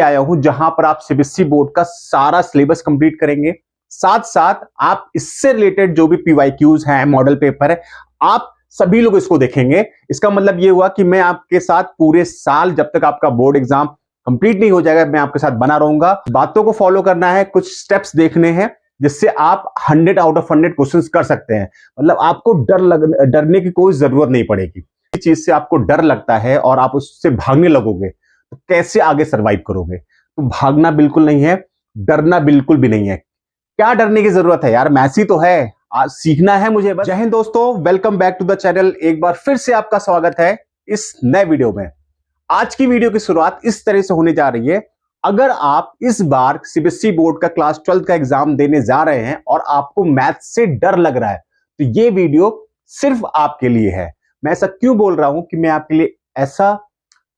आया हूं जहां पर आप सीबीएसई बोर्ड का सारा सिलेबस कंप्लीट करेंगे। साथ साथ आप इससे रिलेटेड जो भी पीवाईक्यूज हैं, मॉडल पेपर है, आप सभी लोग इसको देखेंगे। इसका मतलब ये हुआ कि मैं आपके साथ पूरे साल जब तक आपका बोर्ड एग्जाम कंप्लीट नहीं हो जाएगा, मैं आपके साथ बना रहूंगा। बातों को फॉलो करना है, कुछ स्टेप्स देखने हैं जिससे आप 100 आउट ऑफ 100 क्वेश्चंस कर सकते हैं। मतलब आपको डरने की कोई जरूरत नहीं पड़ेगी। इस चीज से आपको डर लगता है और आप उससे भागने लगोगे तो कैसे आगे सर्वाइव करोगे? तो भागना बिल्कुल नहीं है, डरना बिल्कुल भी नहीं है। क्या डरने की जरूरत है यार, मैथ्स ही तो है, आज सीखना है मुझे बस। जय हिंद दोस्तों, welcome back to the channel. एक बार फिर से आपका स्वागत है इस नए वीडियो में। आज की वीडियो की शुरुआत इस तरह से होने जा रही है। अगर आप इस बार सीबीएसई बोर्ड का क्लास 12 का एग्जाम देने जा रहे हैं और आपको मैथ से डर लग रहा है तो ये वीडियो सिर्फ आपके लिए है। मैं ऐसा क्यों बोल रहा हूं कि मैं आपके लिए ऐसा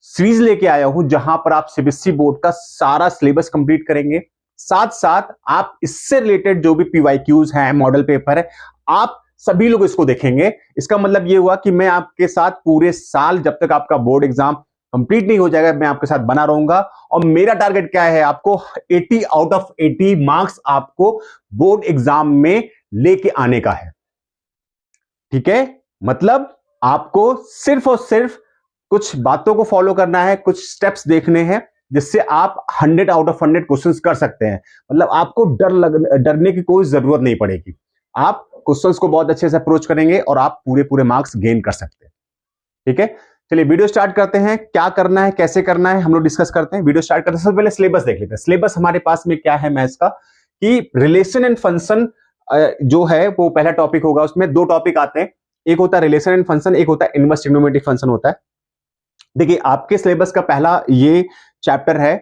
सीरीज लेके आया हूं जहां पर आप सीबीएसई बोर्ड का सारा सिलेबस कंप्लीट करेंगे। साथ साथ आप इससे रिलेटेड जो भी पीवाईक्यूज हैं, मॉडल पेपर है, आप सभी लोग इसको देखेंगे। इसका मतलब ये हुआ कि मैं आपके साथ पूरे साल जब तक आपका बोर्ड एग्जाम कंप्लीट नहीं हो जाएगा, मैं आपके साथ बना रहूंगा। और मेरा टारगेट क्या है, आपको 80 आउट ऑफ 80 मार्क्स आपको बोर्ड एग्जाम में लेके आने का है। ठीक है, मतलब आपको सिर्फ और सिर्फ कुछ बातों को फॉलो करना है, कुछ स्टेप्स देखने हैं जिससे आप 100 आउट ऑफ 100 क्वेश्चंस कर सकते हैं। मतलब आपको डरने की कोई जरूरत नहीं पड़ेगी। आप क्वेश्चंस को बहुत अच्छे से अप्रोच करेंगे और आप पूरे मार्क्स गेन कर सकते हैं। ठीक है, चलिए वीडियो स्टार्ट करते हैं। क्या करना है, कैसे करना है, हम लोग डिस्कस करते हैं। वीडियो स्टार्ट करते हैं, सबसे पहले सिलेबस देख लेते हैं। सिलेबस हमारे पास में क्या है मैथ्स का, कि रिलेशन एंड फंक्शन जो है वो पहला टॉपिक होगा। उसमें दो टॉपिक आते हैं, एक होता है रिलेशन एंड फंक्शन, एक होता है इनवर्स ट्रिग्नोमेट्रिक फंक्शन होता है। देखिए, आपके सिलेबस का पहला ये चैप्टर है,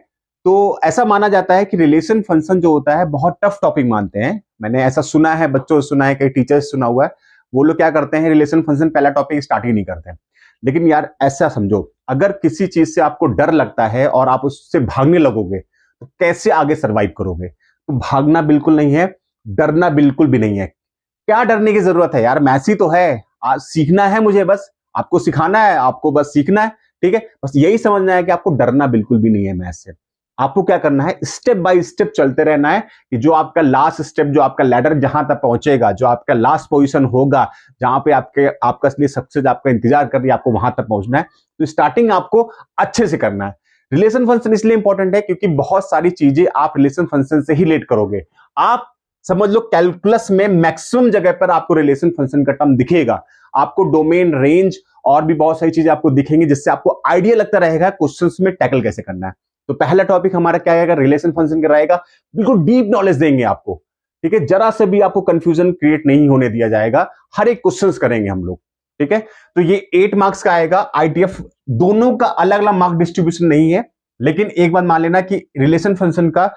तो ऐसा माना जाता है कि रिलेशन फंक्शन जो होता है बहुत टफ टॉपिक मानते हैं। मैंने ऐसा सुना है, बच्चों से सुना है, कई टीचर्स सुना हुआ है, वो लोग क्या करते हैं, रिलेशन फंक्शन पहला टॉपिक स्टार्ट ही नहीं करते हैं। लेकिन यार ऐसा समझो, अगर किसी चीज से आपको डर लगता है और आप उससे भागने लगोगे तो कैसे आगे सर्वाइव करोगे? तो भागना बिल्कुल नहीं है, डरना बिल्कुल भी नहीं है। क्या डरने की जरूरत है यार, मैथ्स ही तो है, आज सीखना है मुझे बस, आपको सिखाना है, आपको बस सीखना है। ठीक है, बस यही समझना है कि आपको डरना बिल्कुल भी नहीं है मैथ्स से। आपको क्या करना है, स्टेप बाय स्टेप चलते रहना है कि जो आपका लास्ट स्टेप, जो आपका लैडर जहां तक पहुंचेगा, जो आपका लास्ट पोजीशन होगा, जहां पे आपका लिए सक्सेस आपका इंतजार कर रही है, आपको वहां तक पहुंचना है। तो स्टार्टिंग आपको अच्छे से करना है। रिलेशन फंक्शन इसलिए इंपॉर्टेंट है क्योंकि बहुत सारी चीजें आप रिलेशन फंक्शन से ही रिलेट करोगे। आप समझ लो, कैलकुलस में मैक्सिमम जगह पर आपको रिलेशन फंक्शन का टर्म दिखेगा। आपको डोमेन, रेंज और भी बहुत सारी चीजें आपको दिखेंगी जिससे आपको आइडिया लगता रहेगा क्वेश्चंस में टैकल कैसे करना है। तो पहला टॉपिक हमारा क्या रहेगा, रिलेशन फंक्शन का रहेगा। बिल्कुल डीप नॉलेज देंगे आपको। ठीक है, जरा से भी आपको कंफ्यूजन क्रिएट नहीं होने दिया जाएगा, हर एक क्वेश्चंस करेंगे हम लोग। ठीक है, तो ये 8 मार्क्स का आएगा। आईटीएफ दोनों का अलग अलग मार्क डिस्ट्रीब्यूशन नहीं है, लेकिन एक बात मान लेना कि रिलेशन फंक्शन का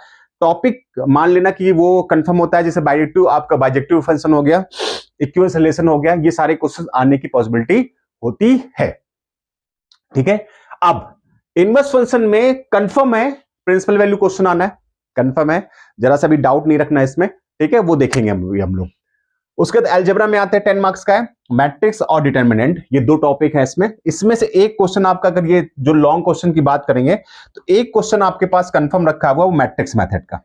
टॉपिक मान लेना कि वो कंफर्म होता है। जैसे बाइजेक्टिव, आपका बाइजेक्टिव फंक्शन हो गया, इक्विवेलेंस रिलेशन हो गया, ये सारे क्वेश्चन आने की पॉसिबिलिटी होती है। ठीक है, अब इनवर्स फंक्शन में कंफर्म है, प्रिंसिपल वैल्यू क्वेश्चन आना है, कंफर्म है, जरा सा भी डाउट नहीं रखना इसमें। ठीक है, वो देखेंगे हम लोग। उसके बाद अलजेब्रा में आते हैं, 10 मार्क्स का है, मैट्रिक्स और डिटर्मिनेंट, ये दो टॉपिक है इसमें से एक क्वेश्चन आपका, अगर ये जो लॉन्ग क्वेश्चन की बात करेंगे तो एक क्वेश्चन आपके पास कंफर्म रखा हुआ, वो मैट्रिक्स मेथड का,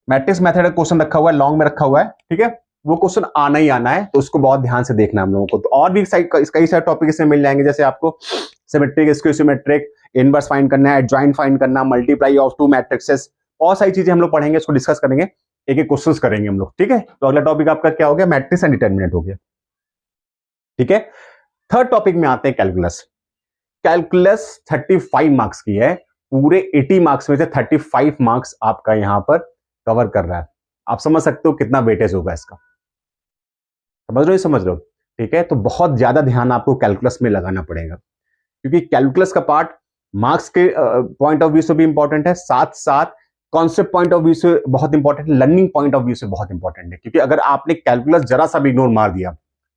मैट्रिक्स मेथड का क्वेश्चन रखा हुआ है, लॉन्ग में रखा हुआ है। ठीक है, वो क्वेश्चन आना ही आना है, तो उसको बहुत ध्यान से देखना हम लोगों को। तो और भी कई सारे टॉपिक इसमें मिल जाएंगे, जैसे आपको सिमेट्रिक, स्क्यूसिमेट्रिक, इनवर्स फाइंड करना है, एडजॉइंट फाइंड करना, मल्टीप्लाई ऑफ टू मैट्रिक्सेस, बहुत सारी चीजें हम लोग पढ़ेंगे, इसको डिस्कस करेंगे, एक एक क्वेश्चंस करेंगे हम लोग। ठीक है, तो अगला टॉपिक आपका क्या हो गया, मैट्रिक्स एंड डिटर्मिनेंट हो गया। ठीक है, थर्ड टॉपिक में आते हैं कैलकुलस। कैलकुलस 35 मार्क्स की है, पूरे 80 मार्क्स में से 35 मार्क्स आपका यहां पर कवर कर रहा है। आप समझ सकते हो कितना वेटेज होगा इसका, समझ रहे हो? ठीक है, तो बहुत ज्यादा ध्यान आपको कैलकुलस में लगाना पड़ेगा, क्योंकि कैलकुलस का पार्ट मार्क्स के पॉइंट ऑफ व्यू से भी इंपॉर्टेंट है, साथ साथ कॉन्सेप्ट पॉइंट ऑफ व्यू से बहुत इंपॉर्टेंट है, लर्निंग पॉइंट ऑफ व्यू से बहुत इंपॉर्टेंट है। क्योंकि अगर आपने कैलकुलस जरा सा भी इग्नोर मार दिया,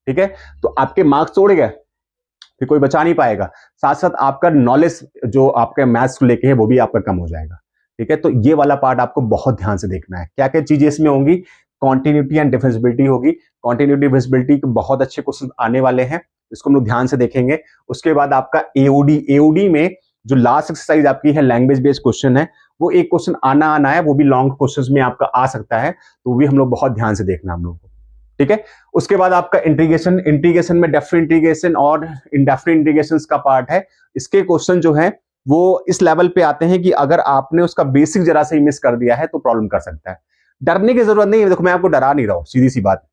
ठीक है, तो आपके मार्क्स तोड़ गए, फिर कोई बचा नहीं पाएगा। साथ साथ आपका नॉलेज जो आपके मैथ्स को लेके है वो भी आपका कम हो जाएगा। ठीक है, तो ये वाला पार्ट आपको बहुत ध्यान से देखना है। क्या क्या चीजें इसमें होंगी, कॉन्टिन्यूटी एंड डिफरेंशिएबिलिटी होगी। कॉन्टिन्यूटी डिफरेंशिएबिलिटी के बहुत अच्छे क्वेश्चन आने वाले हैं, इसको हम लोग ध्यान से देखेंगे। उसके बाद आपका एओडी में जो लास्ट एक्सरसाइज आपकी है लैंग्वेज बेस्ड क्वेश्चन है, वो एक क्वेश्चन आना है, वो भी लॉन्ग क्वेश्चंस में आपका आ सकता है, तो वो भी हम लोग बहुत ध्यान से देखना हम लोग को, ठीक है। उसके बाद आपका इंटीग्रेशन में डेफिनेट इंटीग्रेशन और इंडेफिनिट इंटीग्रेशन का पार्ट है। इसके क्वेश्चन जो है वो इस लेवल पे आते हैं कि अगर आपने उसका बेसिक जरा से ही मिस कर दिया है तो प्रॉब्लम कर सकता है। डरने की जरूरत नहीं है, देखो मैं आपको डरा नहीं रहा हूं, सीधी सी बात,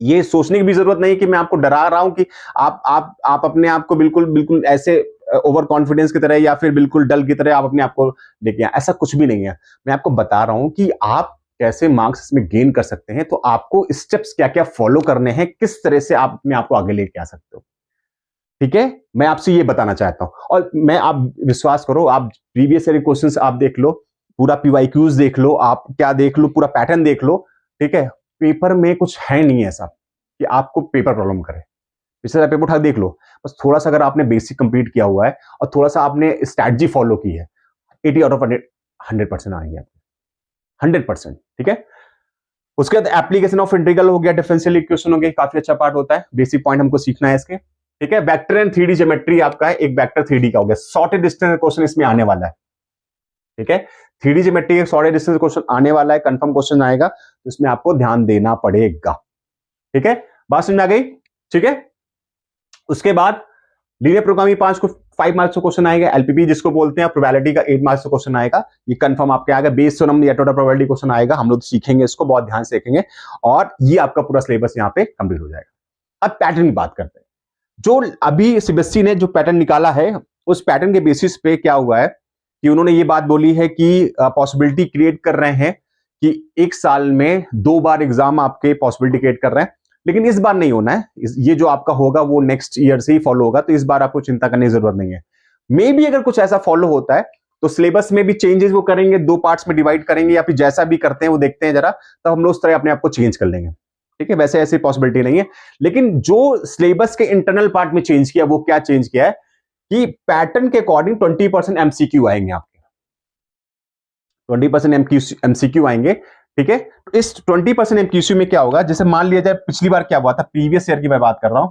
ये सोचने की भी जरूरत नहीं है कि मैं आपको डरा रहा हूं कि आप अपने आप को बिल्कुल ऐसे ओवर कॉन्फिडेंस की तरह या फिर बिल्कुल डल की तरह आप अपने आप को लेके आए, ऐसा कुछ भी नहीं है। मैं आपको बता रहा हूं कि आप कैसे मार्क्स इसमें गेन कर सकते हैं, तो आपको स्टेप्स क्या क्या फॉलो करने हैं, किस तरह से आप अपने आप को आगे लेके आ सकते हो, ठीक है। मैं आपसे ये बताना चाहता हूं, और मैं आप विश्वास करो, आप प्रीवियस ईयर क्वेश्चंस आप देख लो, पूरा पीवाईक्यूज देख लो, आप क्या देख लो, पूरा पैटर्न देख लो, ठीक है। पेपर में कुछ है नहीं ऐसा कि आपको पेपर प्रॉब्लम करे। पिछले पेपर उठा देख लो, बस थोड़ा सा अगर आपने बेसिक कंप्लीट किया हुआ है और थोड़ा सा आपने स्ट्रैटेजी फॉलो की है, 80 आउट ऑफ 100% आएंगे आपके, 100%, ठीक है। उसके बाद एप्लीकेशन ऑफ इंटीग्रल हो गया, डिफरेंशियल इक्वेशन हो गया, काफी अच्छा पार्ट होता है, बेसिक पॉइंट हमको सीखना है इसके, ठीक है। वेक्टर एंड 3D ज्योमेट्री आपका है, एक वेक्टर 3D का हो गया, शॉर्टेड डिस्टेंस क्वेश्चन इसमें आने वाला है, ठीक है। 3D geometry shorted distance question आने वाला है, कंफर्म क्वेश्चन आएगा, तो इसमें आपको ध्यान देना पड़ेगा, ठीक है। बात समझ में आ गई, ठीक है। उसके बाद लीनियर प्रोग्रामिंग 5 मार्क्स का क्वेश्चन आएगा, एलपीपी जिसको बोलते हैं, प्रोबेबिलिटी का 8 मार्क्स का क्वेश्चन आएगा, ये कंफर्म आपके आएगा, बेस थ्योरम या टोटल प्रोबेबिलिटी क्वेश्चन आएगा, हम लोग सीखेंगे इसको, बहुत ध्यान से देखेंगे, और ये आपका पूरा सिलेबस यहाँ पे कंप्लीट हो जाएगा। अब पैटर्न की बात करते हैं, जो अभी सीबीएसई ने जो पैटर्न निकाला है, उस पैटर्न के बेसिस पे क्या हुआ है कि उन्होंने ये बात बोली है कि पॉसिबिलिटी क्रिएट कर रहे हैं कि एक साल में 2 बार एग्जाम आपके पॉसिबिलिटी क्रिएट कर रहे हैं, लेकिन इस बार नहीं होना है, ये जो आपका होगा वो नेक्स्ट ईयर से ही फॉलो होगा, तो इस बार आपको चिंता करने की जरूरत नहीं है। मे बी अगर कुछ ऐसा फॉलो होता है तो सिलेबस में भी चेंजेस वो करेंगे, 2 पार्ट्स में डिवाइड करेंगे, या फिर जैसा भी करते हैं वो देखते हैं जरा, तो हम लोग उस तरह अपने आप को चेंज कर लेंगे, ठीक है। वैसे ऐसी पॉसिबिलिटी नहीं है, लेकिन जो सिलेबस के इंटरनल पार्ट में चेंज किया, वो क्या चेंज किया है कि पैटर्न के अकॉर्डिंग 20% एमसीक्यू आएंगे आपके, 20% एमसीक्यू आएंगे, ठीक है। तो इस 20% एमसीक्यू में क्या होगा, जैसे मान लिया जाए पिछली बार क्या हुआ था, प्रीवियस ईयर की मैं बात कर रहा हूं,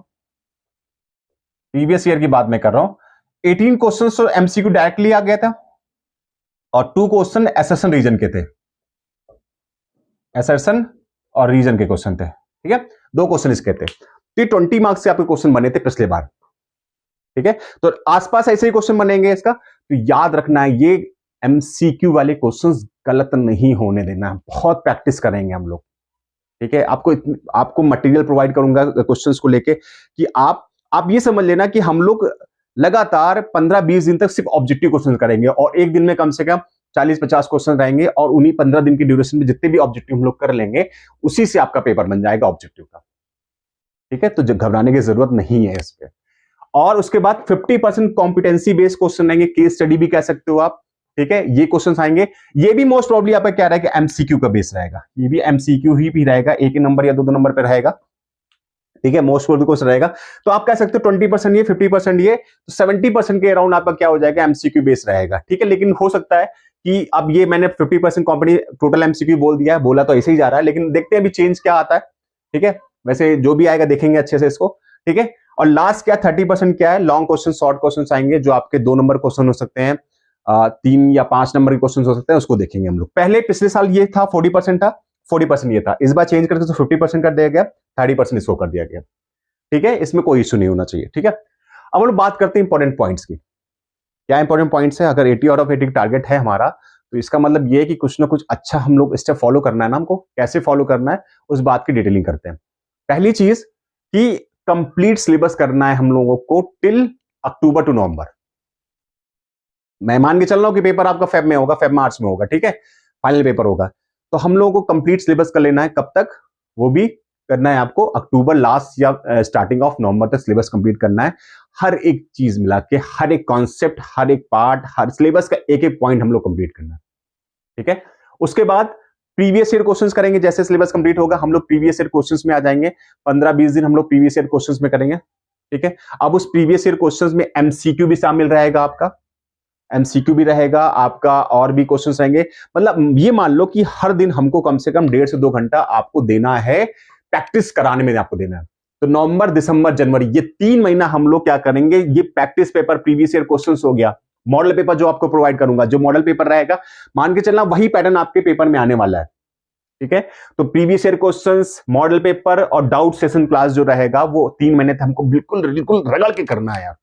प्रीवियस ईयर की बात मैं कर रहा हूं, 18 क्वेश्चन तो एमसीक्यू डायरेक्टली आ गया था, और 2 क्वेश्चन असर्शन रीजन के थे, असर्शन और रीजन के क्वेश्चन थे, ठीक है, 2 क्वेश्चन इसके थे, तो 20 मार्क्स से आपके क्वेश्चन बने थे पिछले बार, ठीक है। तो आसपास ऐसे ही क्वेश्चन बनेंगे इसका, तो याद रखना है ये एमसीक्यू वाले क्वेश्चंस गलत नहीं होने देना, बहुत प्रैक्टिस करेंगे हम लोग, ठीक है। आपको मटेरियल प्रोवाइड करूंगा क्वेश्चंस को लेके कि आप ये समझ लेना कि हम लोग लगातार 15-20 दिन तक सिर्फ ऑब्जेक्टिव क्वेश्चन करेंगे, और एक दिन में कम से कम 40-50 क्वेश्चन रहेंगे, और उन्हीं 15 दिन की ड्यूरेशन में जितने भी ऑब्जेक्टिव हम लोग कर लेंगे, उसी से आपका पेपर बन जाएगा ऑब्जेक्टिव का, ठीक है। तो घबराने की जरूरत नहीं है इस पे। और उसके बाद 50% कॉम्पिटेंसी बेस्ड क्वेश्चन रहेंगे, केस स्टडी भी कह सकते हो आप, ठीक है, ये क्वेश्चन आएंगे, ये भी मोस्ट प्रॉब्ली आपका क्या रहेगा, एमसीक्यू का बेस रहेगा, ये भी एमसीक्यू ही भी रहेगा, एक ही नंबर या 2 नंबर पे रहेगा, ठीक है, मोस्ट प्रॉब्ली क्वेश्चन रहेगा। तो आप कह सकते हो 20% ये, 50% ये, तो 70% के अराउंड आपका क्या हो जाएगा, एमसीक्यू बेस रहेगा, ठीक है। लेकिन हो सकता है कि अब ये मैंने 50% टोटल एमसीक्यू बोल दिया है, बोला तो ऐसे ही जा रहा है, लेकिन देखते हैं अभी चेंज क्या आता है, ठीक है। वैसे जो भी आएगा देखेंगे अच्छे से इसको, ठीक है। और लास्ट क्या 30% क्या है, लॉन्ग क्वेश्चन, शॉर्ट क्वेश्चन आएंगे, जो आपके 2 नंबर क्वेश्चन हो सकते हैं, 3 या 5 नंबर के क्वेश्चन हो सकते हैं, उसको देखेंगे हम लोग। पहले पिछले साल ये था 40% था, 40% ये था, इस बार चेंज करके तो 50% कर दिया गया, 30% इसको कर दिया गया, ठीक है। इसमें कोई इश्यू नहीं होना चाहिए, ठीक है। अब हम लोग बात करते हैं इंपॉर्टेंट पॉइंट्स की। क्या इंपॉर्टेंट पॉइंट्स है, अगर 80 आउट ऑफ 80 टारगेट है हमारा, तो इसका मतलब ये है कि कुछ ना कुछ अच्छा हम लोग स्टेप फॉलो करना है ना, हमको कैसे फॉलो करना है उस बात की डिटेलिंग करते हैं। पहली चीज कि कंप्लीट सिलेबस करना है हम लोगों को टिल अक्टूबर टू नवंबर। मैं मान के चल रहा हूं कि पेपर आपका फेब में होगा, फेब मार्च में होगा, ठीक है, फाइनल पेपर होगा, तो हम लोगों को कंप्लीट सिलेबस कर लेना है। कब तक, वो भी करना है आपको अक्टूबर लास्ट या स्टार्टिंग ऑफ नवंबर तक सिलेबस कंप्लीट करना है। हर एक चीज मिला के, हर एक कॉन्सेप्ट, हर एक पार्ट, हर सिलेबस का एक एक पॉइंट हम लोग कंप्लीट करना है, ठीक है। उसके बाद प्रीवियस ईयर क्वेश्चंस करेंगे, जैसे सिलेबस कंप्लीट होगा हम लोग प्रीवियस ईयर क्वेश्चंस में आ जाएंगे, 15-20 दिन हम लोग प्रीवियस ईयर क्वेश्चंस में करेंगे, ठीक है। अब उस प्रीवियस ईयर क्वेश्चंस में एमसीक्यू भी शामिल रहेगा, आपका एमसीक्यू भी रहेगा आपका, और भी क्वेश्चंस रहेंगे। मतलब ये मान लो कि हर दिन हमको कम से कम 1.5 से 2 घंटा आपको देना है, प्रैक्टिस कराने में आपको देना है। तो नवंबर, दिसंबर, जनवरी, ये 3 महीना हम लोग क्या करेंगे, ये practice paper, previous year questions हो गया, मॉडल पेपर जो आपको प्रोवाइड करूंगा, जो मॉडल पेपर रहेगा, मान के चलना वही पैटर्न आपके पेपर में आने वाला है। ठीक है, तो previous year questions, model paper और डाउट सेशन क्लास जो रहेगा वो 3 महीने तक हमको बिल्कुल बिल्कुल रगड़ के करना है यार,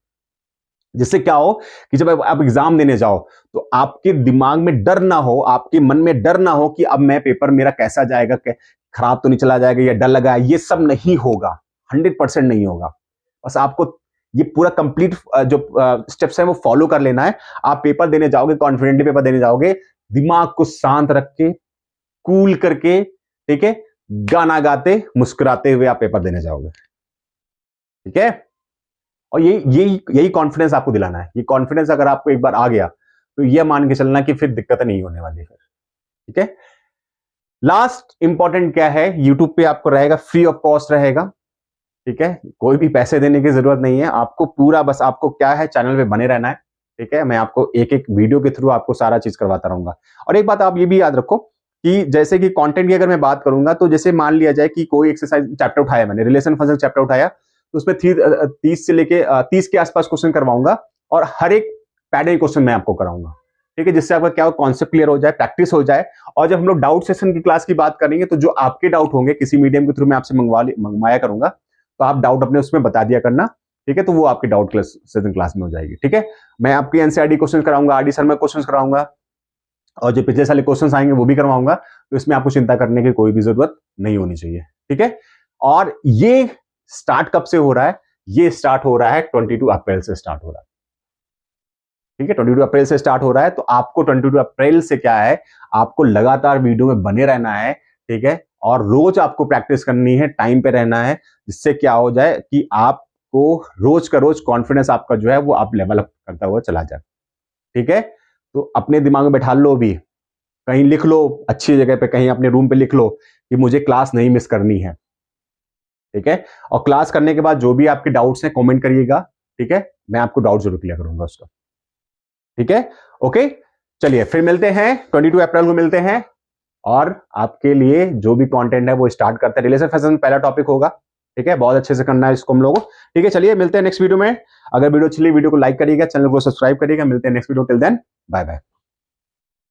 जिससे क्या हो कि जब आप एग्जाम देने जाओ तो आपके दिमाग में डर ना हो, आपके मन में डर ना हो कि अब मैं पेपर मेरा कैसा जाएगा, खराब तो नहीं चला जाएगा या डर लगा है, ये सब नहीं होगा, 100% नहीं होगा। बस आपको ये पूरा कंप्लीट जो स्टेप्स है वो फॉलो कर लेना है। आप पेपर देने जाओगे, कॉन्फिडेंटली पेपर देने जाओगे, दिमाग को शांत रख के, कूल करके, ठीक है, गाना गाते मुस्कुराते हुए आप पेपर देने जाओगे। ठीक है, और यही कॉन्फिडेंस आपको दिलाना है। ये कॉन्फिडेंस अगर आपको एक बार आ गया तो ये मान के चलना कि फिर दिक्कत नहीं होने वाली फिर। ठीक है, लास्ट इंपॉर्टेंट क्या है, यूट्यूब पे आपको रहेगा, फ्री ऑफ कॉस्ट रहेगा। ठीक है, कोई भी पैसे देने की जरूरत नहीं है आपको, पूरा बस आपको क्या है, चैनल पे बने रहना है। ठीक है, मैं आपको एक एक वीडियो के थ्रू आपको सारा चीज करवाता रहूंगा। और एक बात आप ये भी याद रखो कि जैसे कि कंटेंट की अगर मैं बात करूंगा तो जैसे मान लिया जाए कि कोई एक्सरसाइज चैप्टर उठाया, मैंने रिलेशन फंक्शन चैप्टर उठाया, तो उसमें 30 से लेके 30 के आसपास क्वेश्चन करवाऊंगा और हर एक पैटर्न क्वेश्चन मैं आपको कराऊंगा। ठीक है, जिससे आपका क्या हो, कॉन्सेप्ट क्लियर हो जाए, प्रैक्टिस हो जाए। और जब हम लोग डाउट सेशन की क्लास की बात करेंगे तो जो आपके डाउट होंगे किसी मीडियम के थ्रू मैं आपसे मंगवाया करूंगा, तो आप डाउट अपने उसमें बता दिया करना। ठीक है, तो वो आपकी डाउट सेशन क्लास में हो जाएगी। ठीक है, मैं आपकी एनसीईआरटी क्वेश्चन कराऊंगा, आरडी शर्मा क्वेश्चन कराऊंगा और जो पिछले साल क्वेश्चंस आएंगे वो भी करवाऊंगा। तो इसमें आपको चिंता करने की कोई भी जरूरत नहीं होनी चाहिए। ठीक है, और ये स्टार्ट कब से हो रहा है, ये स्टार्ट हो रहा है 22 अप्रैल से स्टार्ट हो रहा है। ठीक है, 22 अप्रैल से स्टार्ट हो रहा है। तो आपको 22 अप्रैल से क्या है, आपको लगातार वीडियो में बने रहना है। ठीक है, और रोज आपको प्रैक्टिस करनी है, टाइम पे रहना है, जिससे क्या हो जाए कि आपको रोज का रोज कॉन्फिडेंस आपका जो है वो आप लेवल अप करता हुआ चला जाए। ठीक है, तो अपने दिमाग में बैठा लो, भी कहीं लिख लो अच्छी जगह पे, कहीं अपने रूम पे लिख लो कि मुझे क्लास नहीं मिस करनी है। ठीक है, और क्लास करने के बाद जो भी आपके डाउट्स हैं कमेंट करिएगा। ठीक है, मैं आपको डाउट जरूर क्लियर करूंगा उसका। ठीक है, ओके, चलिए फिर मिलते हैं 22 अप्रैल को मिलते हैं, और आपके लिए जो भी कंटेंट है वो स्टार्ट करते हैं। रिलेशन फैशन पहला टॉपिक होगा। ठीक है, बहुत अच्छे से करना है इसको हम लोगों को। ठीक है, चलिए मिलते हैं नेक्स्ट वीडियो में। अगर वीडियो अच्छी लगी वीडियो को लाइक करिएगा, चैनल को सब्सक्राइब करिएगा। मिलते हैं next video, till then bye bye.